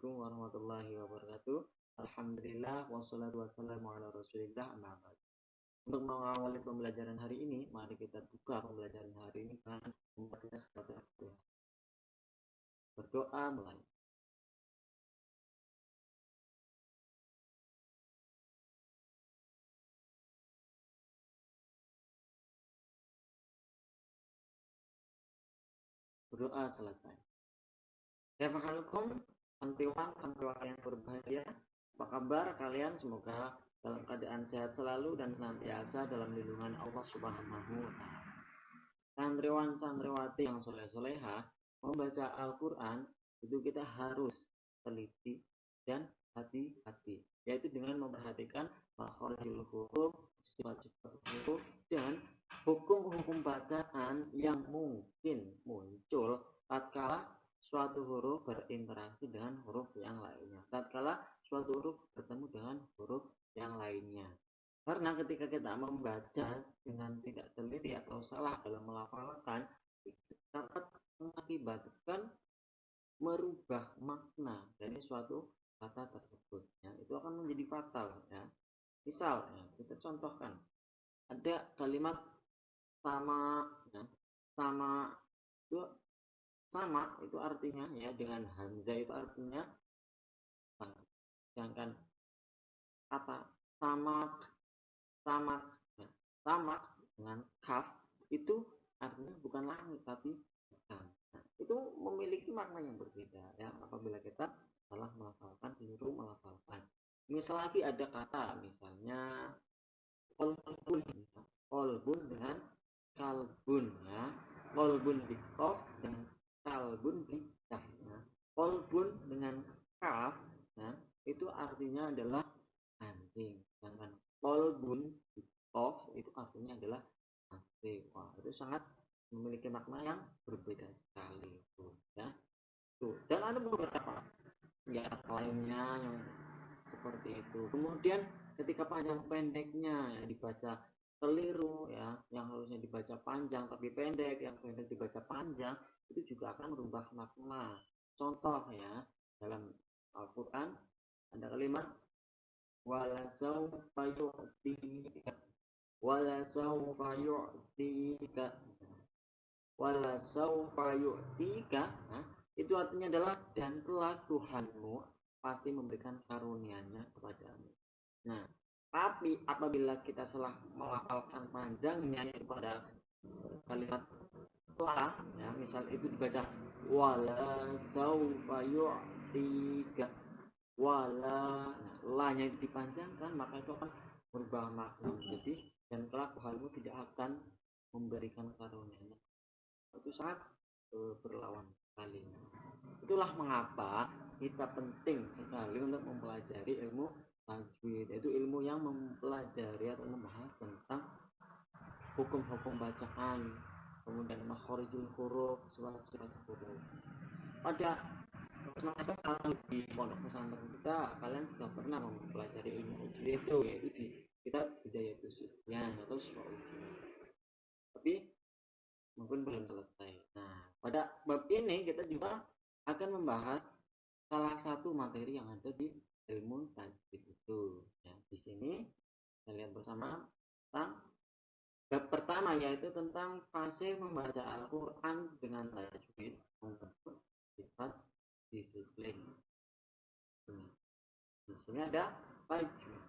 Assalamualaikum warahmatullahi wabarakatuh. Alhamdulillah wassalatu wassalamu ala Rasulillah amma ba'd. Untuk mengawali pembelajaran hari ini, mari kita buka pembelajaran hari ini dengan membaca surat Al-Fatihah. Berdoa mulai. Berdoa selesai. Assalamualaikum, santriwan yang berbahagia. Apa kabar kalian? Semoga dalam keadaan sehat selalu dan senantiasa dalam lindungan Allah Subhanahu wa Ta'ala. Santriwan santriwati yang soleh-soleha, membaca Al-Quran itu kita harus teliti dan hati-hati, yaitu dengan memperhatikan makhorijul huruf, sifat-sifat huruf, dan hukum-hukum bacaan yang mungkin muncul tatkala suatu huruf berinteraksi dengan huruf yang lainnya, tatkala suatu huruf bertemu dengan huruf yang lainnya. Karena ketika kita membaca dengan tidak teliti atau salah dalam melafalkan, itu dapat mengakibatkan merubah makna dari suatu kata tersebut. Ya, itu akan menjadi fatal. Ya. Misal, ya, kita contohkan ada kalimat sama, ya, sama itu artinya ya dengan hamzah itu artinya sama. Sedangkan kata sama ya, dengan kaf itu artinya bukan langit tapi bukan. Nah, itu memiliki makna yang berbeda ya apabila kita salah melafalkan, keliru melafalkan. Misal lagi ada kata misalnya kolbun dengan kalbun ya, kolbun di kof dan kalbun di kaf. Ya. Kolbun dengan kaf ya, itu artinya adalah anjing, sedangkan kolbun di kof itu artinya adalah anjing. Wah, itu sangat memiliki makna yang berbeda sekali itu ya. Tuh, dan ada beberapa ya lainnya yang seperti itu. Kemudian ketika panjang pendeknya ya, dibaca keliru ya, yang harusnya dibaca panjang tapi pendek, yang pendek dibaca panjang, itu juga akan merubah makna. Contoh ya, dalam Al-Quran ada kalimat wala sawfa yu'tika wala sawfa yu'tika wala sawfa yu'tika. Nah, itu artinya adalah dan kelak Tuhanmu pasti memberikan karunia-Nya kepadamu. Nah, tapi apabila kita salah melafalkan panjangnya pada kalimat telah ya, misal itu dibaca wala sawfa yu'tika wala, nah, la-nya dipanjangkan maka itu akan berubah makna menjadi dan kelak Tuhanmu tidak akan memberikan karunia-Nya. Itu sangat berlawan sekali. Itulah mengapa kita penting sekali untuk mempelajari ilmu tajwid, yaitu ilmu yang mempelajari atau membahas tentang hukum-hukum bacaan, kemudian makhorijul huruf, sifat-sifat huruf. Pada semester di pondok pesantren kita, kalian sudah pernah mempelajari ilmu ujian itu, yaitu di kitab Bidayatus Sibyan atau Sifat Ujian. Tapi mungkin belum selesai. Nah, pada bab ini kita juga akan membahas salah satu materi yang ada di ilmu tajwid itu. Ya, di sini kita lihat bersama tentang bab pertama yaitu tentang fase membaca Al-Quran dengan tajwid membentuk sifat disiplin. Di sini ada tajwid.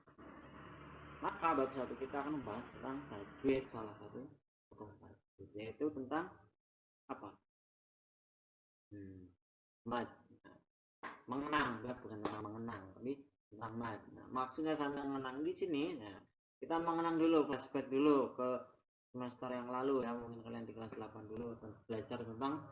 Maka bab satu kita akan membahas tentang tajwid, salah satu hukum tajwid yaitu tentang apa? Mad. Mengenang, bukan tentang mengenang, tapi tentang mad. Nah, maksudnya sambil mengenang di sini, nah, kita mengenang dulu, flashback dulu ke semester yang lalu ya, mungkin kalian di kelas 8 dulu belajar tentang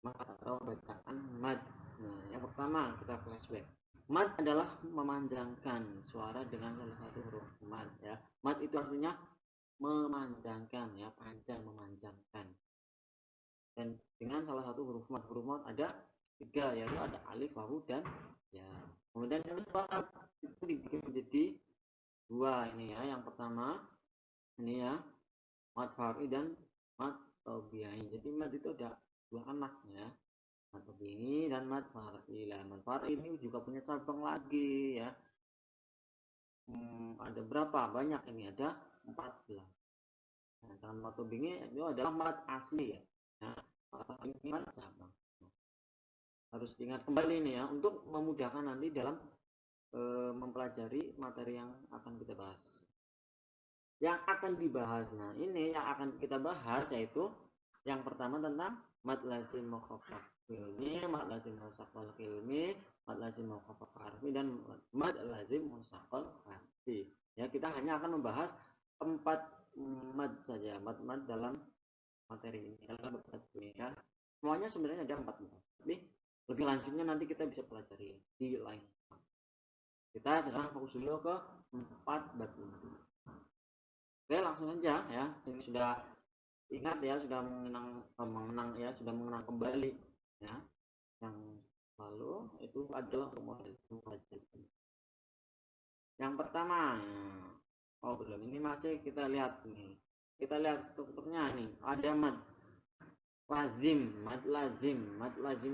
mad atau bacaan mad. Nah, yang pertama kita flashback. Mad adalah memanjangkan suara dengan salah satu huruf mad ya. Mad itu artinya memanjangkan ya, panjang memanjangkan. Dan dengan salah satu huruf mad ada 3 yaitu ada alif, wawu dan ya. Kemudian yang kedua itu dibikin menjadi 2 ini ya. Yang pertama ini ya mad far'i dan mad tabi'i. Jadi mad itu ada 2 anaknya. mad tabingi dan mad far'i. Mad far'i ini juga punya cabang lagi ya. Ada berapa? Banyak ini, ada 14. Nah, dengan mad tabingi itu adalah mad asli ya. Nah, ini mad cabang. Harus diingat kembali ini ya untuk memudahkan nanti dalam mempelajari materi yang akan kita bahas. Yang akan dibahas, nah ini yang akan kita bahas yaitu yang pertama tentang mad lazim mukhaffaf ilmi, mad lazim musaqqal ilmi, mad lazim mukhaffaf harfi, dan mad lazim musaqqal harfi. Ya, kita hanya akan membahas 4 mad saja, mad dalam materi ini dalam ini ya. Semuanya sebenarnya ada 4 mad. Tapi lebih lanjutnya nanti kita bisa pelajari di lain. Kita sekarang fokus dulu ke 4 mad ini. Oke, langsung saja ya. Ini sudah ingat ya, sudah mengenang ya, sudah mengenang kembali ya. Yang lalu itu adalah model pelajaran. Yang pertama, oh belum, ini masih kita lihat nih. Kita lihat strukturnya nih. Ada mad lazim, mad lazim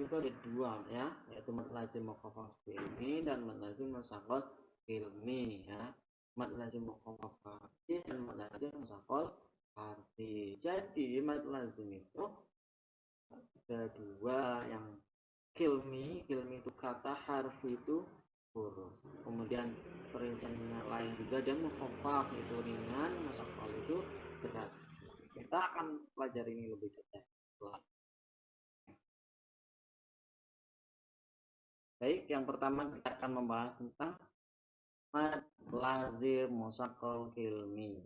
itu ada 2 ya, yaitu mad lazim mukhaffaf ilmi dan mad lazim musaqqal ilmi ya. Mad lazim mukhaffaf harfi dan mad lazim musaqqal harfi. Jadi mad lazim itu ada 2, yang kilmi itu kata, harfi itu huruf. Kemudian perinciannya lain juga, dan mukhaffaf itu ringan, musaqqal itu berat. Kita akan pelajari ini lebih detail. Baik, yang pertama kita akan membahas tentang mad lazim musaqqal ilmi.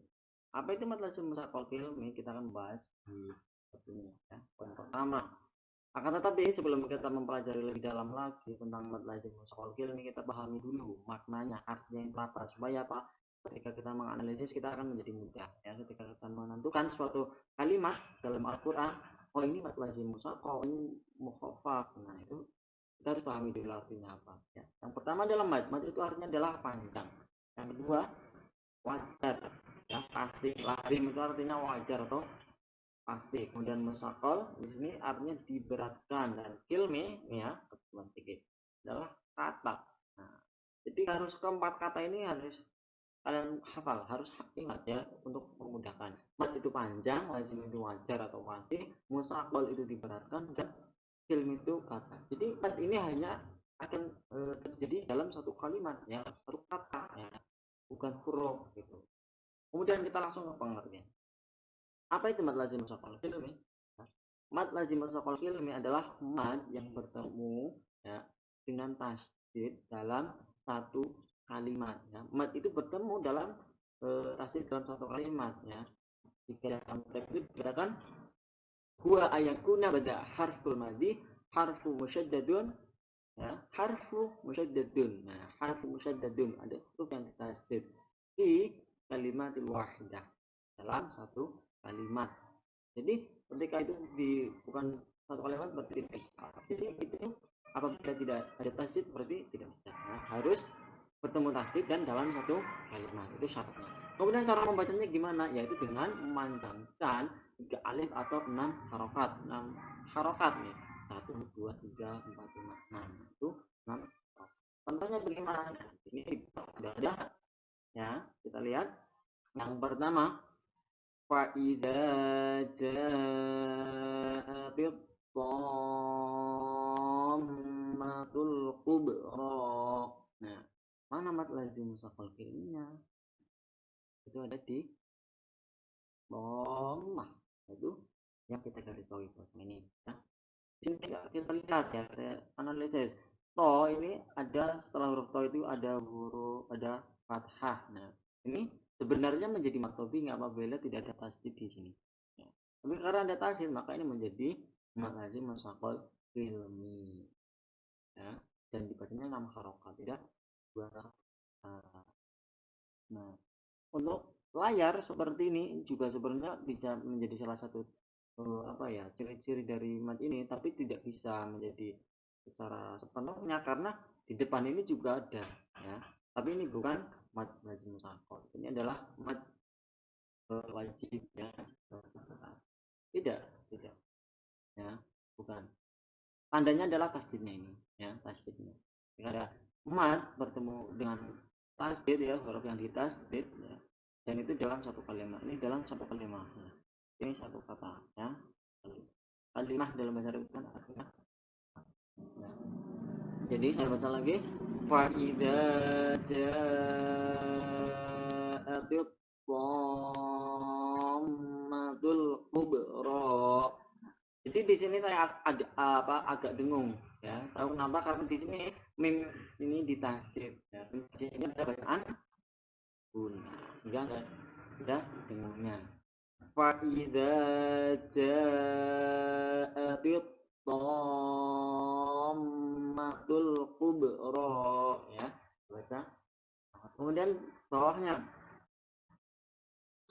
Apa itu mad lazim musaqqal ilmi? Kita akan bahas di satunya ya. Yang pertama. Akan tetapi sebelum kita mempelajari lebih dalam lagi tentang mad lazim musaqqal ilmi, kita pahami dulu maknanya, artinya itu apa, supaya apa? Ketika kita menganalisis kita akan menjadi mudah ya. Ketika kita menentukan suatu kalimat dalam Al-Qur'an, oh ini mad lazim musaqqal, ini mukhaffaf. Nah, itu kita harus pahami dulu artinya apa ya. Yang pertama adalah mad itu artinya adalah panjang. Yang kedua wajar ya, pasti. Lazim itu artinya wajar atau pasti. Kemudian musaqqal di sini artinya diberatkan, dan kilmi ya kebetulan sedikit adalah kata. Nah, jadi harus keempat kata ini harus kalian hafal, harus ingat ya untuk memudahkan. Mad itu panjang, lazim itu wajar atau pasti, musaqqal itu diberatkan, dan film itu kata. Jadi mad ini hanya akan terjadi dalam satu kalimat ya, satu kata ya, bukan huruf gitu. Kemudian kita langsung ke pengertian. Apa itu mad lazim musaqqal ilmi? Mad lazim musaqqal ilmi adalah mad yang bertemu ya dengan tasdid dalam satu kalimat ya. Mad itu bertemu dalam tasdid dalam satu kalimat ya. Jika dalam teks itu dikatakan huwa ayakuna bada harful madi harfu musyaddadun ya, harfu musyaddadun. Nah, harfu musyaddadun ada huruf yang ditasdid di kalimatil wahidah, dalam satu kalimat. Jadi ketika itu bukan satu kalimat berarti tidak bisa. Jadi itu apabila tidak ada tasdid berarti tidak bisa. Nah, harus bertemu tasdid dan dalam satu kalimat, itu syaratnya. Kemudian cara membacanya gimana? Yaitu dengan memanjangkan 3 alif atau 6 harokat. 6 harokat nih. 1, 2, 3, 4, 5, 6. Itu 6 harokat. Contohnya bagaimana? Ini sudah ada ya. Kita lihat. Yang pertama, fa'idza ja'atit dhammatul kubra. Nah, mana mad lazim musaqqal ilminya? Itu ada di dhammah. Itu yang kita garis bawahi ini ya. Di sini kita lihat ya, kita analisis. To ini ada, setelah huruf to itu ada huruf, ada fathah. Nah, ini sebenarnya menjadi mad tabingi apabila tidak ada tasdid di sini. Ya. Tapi karena ada tasdid maka ini menjadi mad lazim musaqqal ilmi. Ya, dan dibacanya 6 harokat, tidak 2 harokat. Nah, untuk layar seperti ini juga sebenarnya bisa menjadi salah satu apa ya, ciri-ciri dari mad ini, tapi tidak bisa menjadi secara sepenuhnya karena di depan ini juga ada ya. Tapi ini bukan mad lazim musaqqal. Ini adalah mad wajib ya. Tidak ya, bukan. tandanya adalah tasdidnya ini ya, tasdidnya. Jika ada mat bertemu dengan tasdid ya, huruf yang ditasdid ya, dan itu dalam satu kalimat, ini dalam satu kalimat ya. Ini satu kata ya, kalimah dalam bahasa Arab kan artinya ya. Jadi saya baca lagi, fa idza ja'atit dhammatul kubra. Jadi di sini saya agak dengung ya. Tahu kenapa? Karena di sini mim ini ditasdid ya. Di sini ada bacaan guna. Sehingga ada dengungnya. Fa idza ja'atit dhammatul kubra ya. Baca. Kemudian bawahnya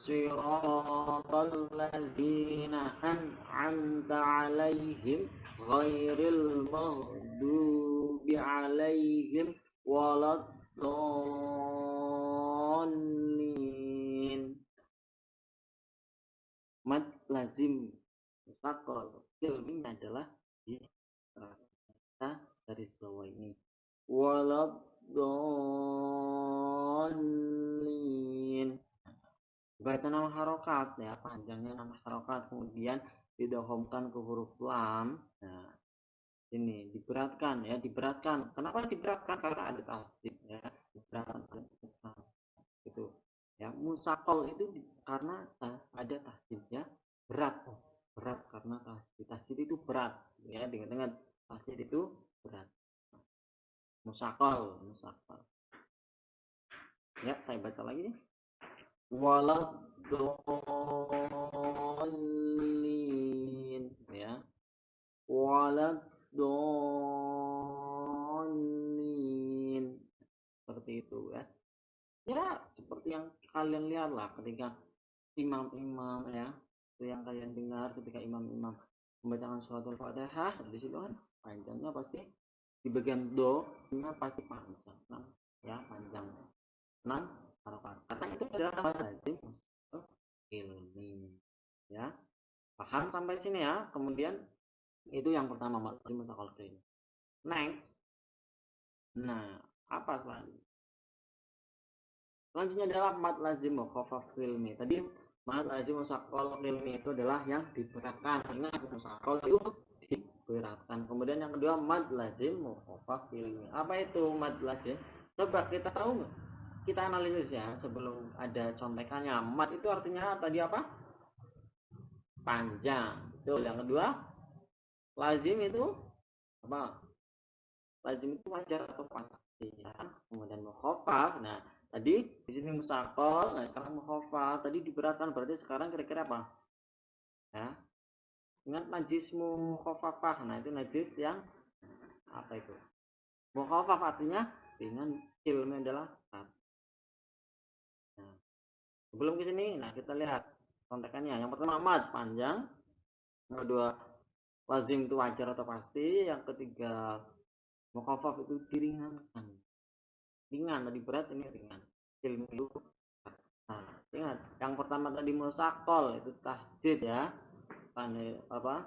siratal ladzina an'amta 'alaihim ghairil maghdubi 'alaihim waladdallin. Mad lazim mustaqil ilminya adalah di garis bawah ini waladdallin. Baca nama harokat ya, panjangnya nama harokat, kemudian didohomkan ke huruf lam. Nah ini diberatkan ya, diberatkan. Kenapa diberatkan? Karena ada tasdid ya, diberatkan itu ya. Musakol itu karena ada tasdidnya, berat berat karena tasdid itu berat ya, dengan tasdid itu berat. Musakol ya, saya baca lagi nih. Waladdallin ya, waladdallin, seperti itu ya. Ya seperti yang kalian lihat lah ketika imam-imam ya, itu yang kalian dengar ketika imam-imam membacakan suratul Fatihah, di situ kan panjangnya pasti di bagian do nya pasti panjang ya, panjang 6 harokat. Karena itu adalah lazim ilmi ya. Paham sampai sini ya. Kemudian itu yang pertama, lazim mustaqil ilmi. Next, nah apa selanjutnya? Selanjutnya adalah mad lazim mukhaffaf ilmi. Tadi mad lazim mustaqil ilmi itu adalah yang diberatkan. Ingat mustaqil itu diberatkan. Kemudian yang kedua mad lazim mukhaffaf ilmi. Apa itu mad lazim? Coba kita tahu nggak? Kita analisis ya sebelum ada contekannya. Mad itu artinya tadi apa? Panjang. Betul. Yang kedua, lazim itu apa? Lazim itu wajar atau pasti ya. Kemudian mukhaffaf. Nah, tadi di sini musakol, nah sekarang mukhaffaf. Tadi diberatkan, berarti sekarang kira-kira apa? Ya. Ingat najis mukhaffafah. Nah, itu najis yang apa itu? Mukhaffaf artinya dengan ilmu adalah nah, sebelum ke sini, nah kita lihat kontekannya. Yang pertama mad panjang, yang kedua lazim itu wajar atau pasti, yang ketiga mukhaffaf itu diringankan. Ringan, tadi berat, ini ringan. Ilmu itu. Nah, ingat, yang pertama tadi musakol itu tasdid ya. Apa?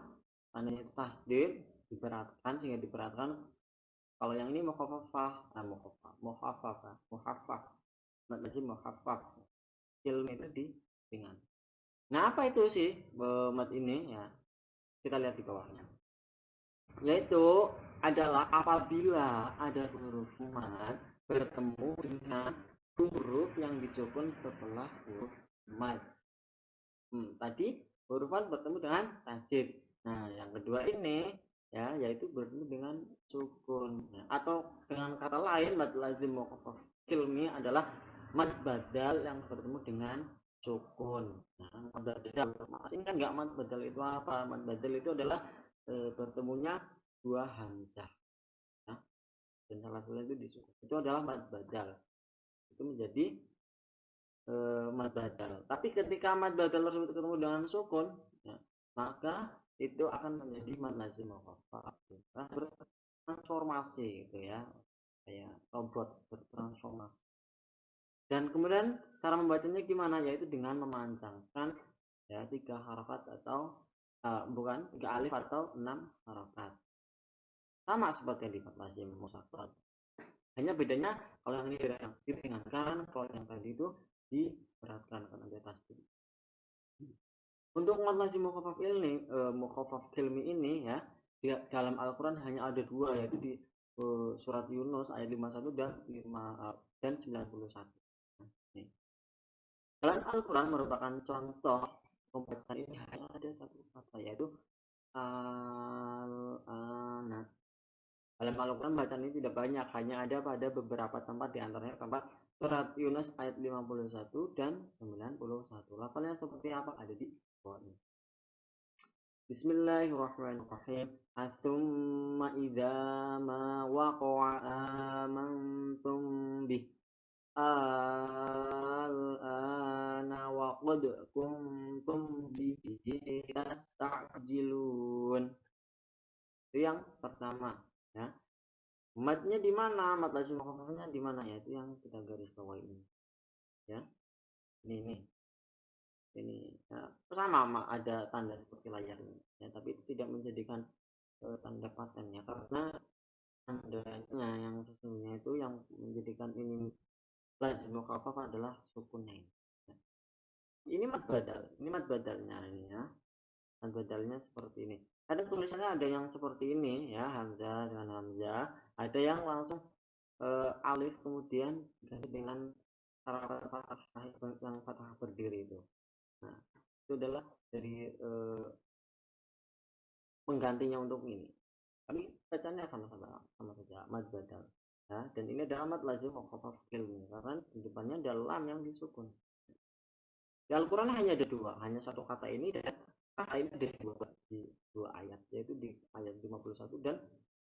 Tandanya itu tasdid, diberatkan sehingga diberatkan. Kalau yang ini mukhaffafah, nah mukhaffaf. Nah, lazim mukhaffaf. Ilmu itu di ringan. Nah, apa itu sih mat ini ya? Kita lihat di bawahnya. Yaitu adalah apabila ada huruf mad bertemu dengan huruf yang disukun setelah huruf mad. Tadi huruf mad bertemu dengan tasjid. Nah, yang kedua ini ya, yaitu bertemu dengan sukun ya. Atau dengan kata lain mad lazim mukhaffaf ilmi adalah mad badal yang bertemu dengan sukun. Nah, mad badal ini kan nggak mad badal itu apa? Mad badal itu adalah bertemunya dua hamzah ya. Dan salah satunya itu disukun. Itu adalah mad badal. Itu menjadi mad badal. Tapi ketika mad badal tersebut ketemu dengan sukun ya, maka itu akan menjadi mad lazim mukhaffaf. Bertransformasi gitu ya, kayak robot bertransformasi. Dan kemudian cara membacanya gimana? Yaitu dengan memanjangkan ya 3 harokat atau bukan 3 alif atau 6 harokat. sama seperti yang di mat lazim musaqqal. Hanya bedanya kalau yang ini diringankan, kalau yang tadi itu diberatkan karena di atas. Untuk mat lazim mukhaffaf ilmi ini ya, di dalam Al-Qur'an hanya ada dua, yaitu di surat Yunus ayat 51 dan 91. Nah, nih. Dalam Al-Quran merupakan contoh pembacaan ini hanya ada satu kata, yaitu al-ana. Dalam Al-Quran bacaan ini tidak banyak, hanya ada pada beberapa tempat, di antaranya tempat surat Yunus ayat 51 dan 91. Lafalnya seperti apa ada di bawah ini. Bismillahirrahmanirrahim. Atsumma idza ma waqa'a amantum bih al-ana wa qad kuntum bihi tasta'jilun. Itu yang pertama ya. Matnya di mana? Mat lazim mukhafafnya di mana ya? Itu yang kita garis bawah ini. Ya. Ini. Ya, sama ada tanda seperti layar ini. Ya, tapi itu tidak menjadikan tanda patennya karena tandanya yang sesungguhnya itu yang menjadikan ini lazim mukhafaf adalah sukunnya ini. Ini mat badalnya ini ya. Mat badalnya seperti ini. Ada tulisannya ada yang seperti ini ya, hamzah dengan hamzah. Ada yang langsung alif kemudian ganti dengan fathah yang fathah berdiri itu. Nah, itu adalah dari penggantinya untuk ini. Tapi bacanya sama saja mat badal. Ya, dan ini adalah mat lazim mukhafaf ilmi karena di depannya ada lam yang disukun. Di Al-Quran hanya ada dua, hanya satu kata ini dan kata ini ada di dua ayat, yaitu di ayat 51 dan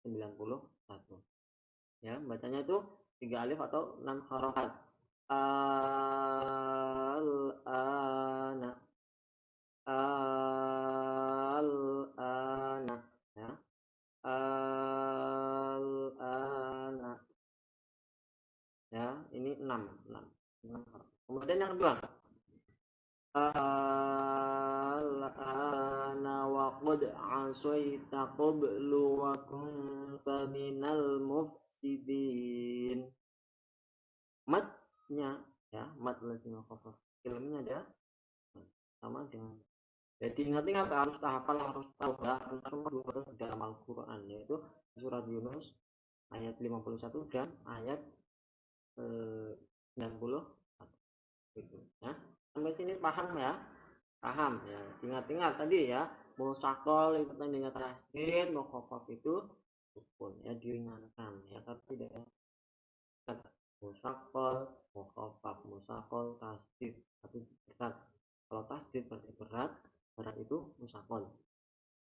91. Ya, bacanya itu 3 alif atau 6 harokat. Al-ana, al-ana, ya, al-ana, ya, ini 6 harokat. Kemudian yang kedua, al-ana wa qad asaita qablu wa kunta minal mufsidin. Matnya ya, mat lazim mukhafaf filmnya ada sama dengan, jadi ingat-ingat harus hafal, harus tahu ya, karena semua dua di dalam Al-Quran, yaitu surat Yunus ayat 51 dan ayat 90 gitu ya. Sampai sini paham ya? Paham ya, ingat-ingat tadi ya, musakol itu tandanya tasdid, mukhafaf itu sukun ya, diringankan ya, tapi tidak musakol, mukhafaf, musakol, tasdid, tapi berat. Kalau tasdid berarti berat itu musakol,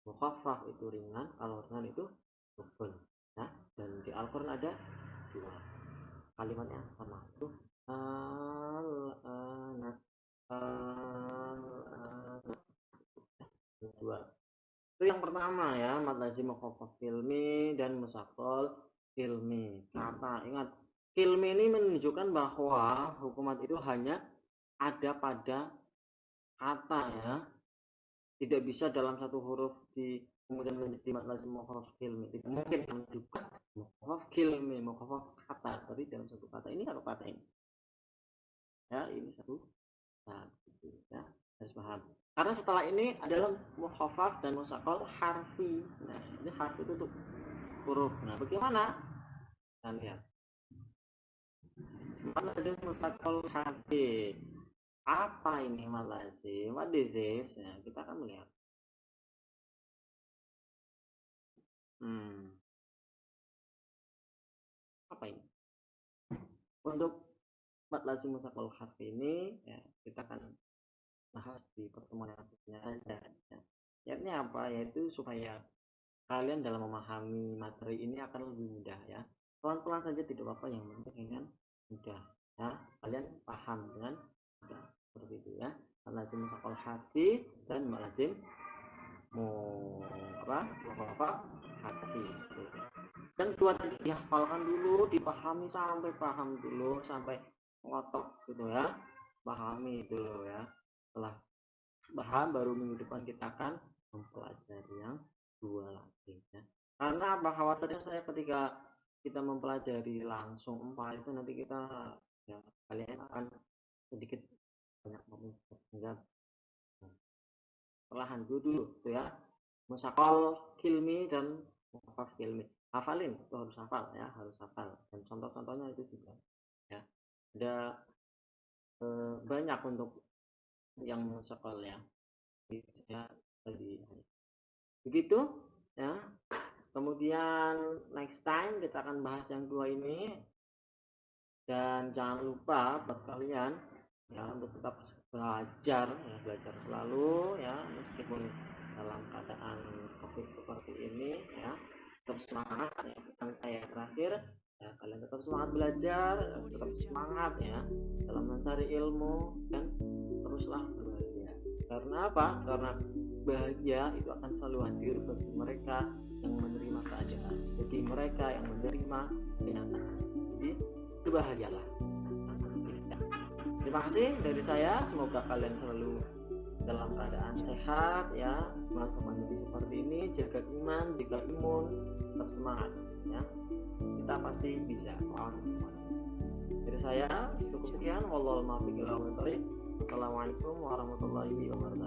mukhafaf itu ringan, kalau ringan itu sukun ya. Dan di Al-Quran ada dua kalimatnya sama, itu al-ana, dua. Itu yang pertama ya, mat lazim mukhafaf ilmi dan musakol ilmi. Kata ingat, ilmi ini menunjukkan bahwa hukumat itu hanya ada pada kata ya, tidak bisa dalam satu huruf di kemudian menjadi mat lazim mukhafaf ilmi, tidak mungkin. Juga mukhafaf ilmi, mukhafaf kata, berarti dalam satu kata ini, satu kata ini ya, ini satu. Nah, gitu ya, harus paham. Karena setelah ini adalah mukhafaf dan musakol harfi. Nah, ini harfi itu untuk huruf. Nah, bagaimana? Kita lihat. Malazim musakol harfi. Apa ini malazim? What is this? Nah, kita akan melihat. Apa ini? Untuk malazim musakol harfi ini ya, kita akan bahas di pertemuan yang selanjutnya aja. Niatnya apa? Yaitu supaya kalian dalam memahami materi ini akan lebih mudah ya. Pelan-pelan saja tidak apa-apa, yang penting dengan mudah ya, kalian paham dengan mudah seperti itu ya. Lazim musakol hati dan lazim mukhafaf hati. Dan dua tadi dihafalkan dulu, dipahami sampai paham dulu, sampai ngotok gitu ya. Pahami dulu ya. Setelah paham baru minggu depan kita akan mempelajari yang dua lagi ya. Karena apa, khawatirnya saya ketika kita mempelajari langsung 4 itu nanti kita ya kalian akan sedikit banyak memutar, sehingga perlahan dulu tuh ya, musakol kilmi dan mukaf kilmi, hafalin itu harus hafal ya, harus hafal, dan contoh-contohnya itu juga ya ada banyak untuk yang musakol ya, tadi begitu ya. Kemudian next time kita akan bahas yang dua ini, dan jangan lupa buat kalian ya untuk tetap belajar ya, belajar selalu ya, meskipun dalam keadaan COVID seperti ini ya, tetap semangat ya, pesan saya terakhir ya, kalian tetap semangat belajar, tetap semangat ya dalam mencari ilmu, dan teruslah berbahagia. Karena apa? Karena bahagia itu akan selalu hadir bagi mereka yang menerima keadaan, bagi mereka yang menerima kenyataan. Jadi berbahagialah. Terima kasih dari saya, semoga kalian selalu dalam keadaan sehat ya, masa pandemi seperti ini, jaga iman, jaga imun, tetap semangat ya, kita pasti bisa melawan semua. Dari saya cukup sekian, wallahul muwaffiq ila aqwamit thoriq. Wassalamualaikum warahmatullahi wabarakatuh.